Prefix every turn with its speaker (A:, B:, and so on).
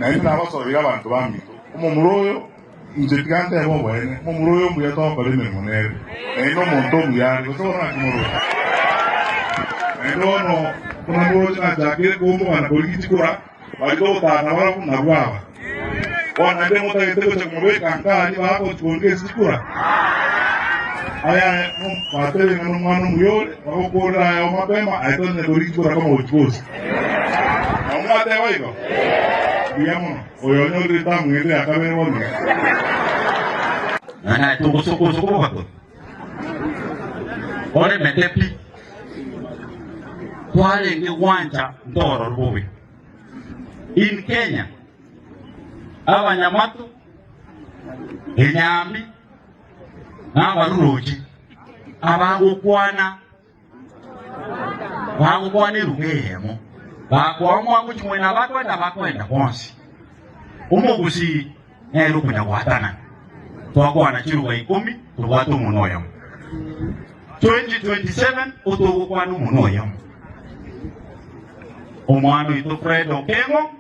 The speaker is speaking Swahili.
A: indi nabasorera abantu bamito omumuroyo nje tigante abo bwene omumuroyo mbuya tokole emirimo indi omuntu omuyari gosobora kimuro indi ono kuna muroyo nachakire kuomwana kolikikura balito gotana barabuna bwaba bona ndi mutagete gocha kumubeka nkani bako chikondeke sikura aya patele na mwana muyole bakokora ya mapema aitone kolikikura kama uchuzi amwate waigo digamos oyo nyori tamwende akabere wone
B: ana tukusoko bato ole metepi twale ngi wanja ndoro rubi in Kenya abanyamatu enyambi n'abaruroji abagukwana irugeyemo bakwamwangu chimwena bakwenda konsi umugusi nerukunya gwatana twakwana chiruga 10 turwata umunoyo 2027 utogukwana umunoyo omwana ito Fred Okengo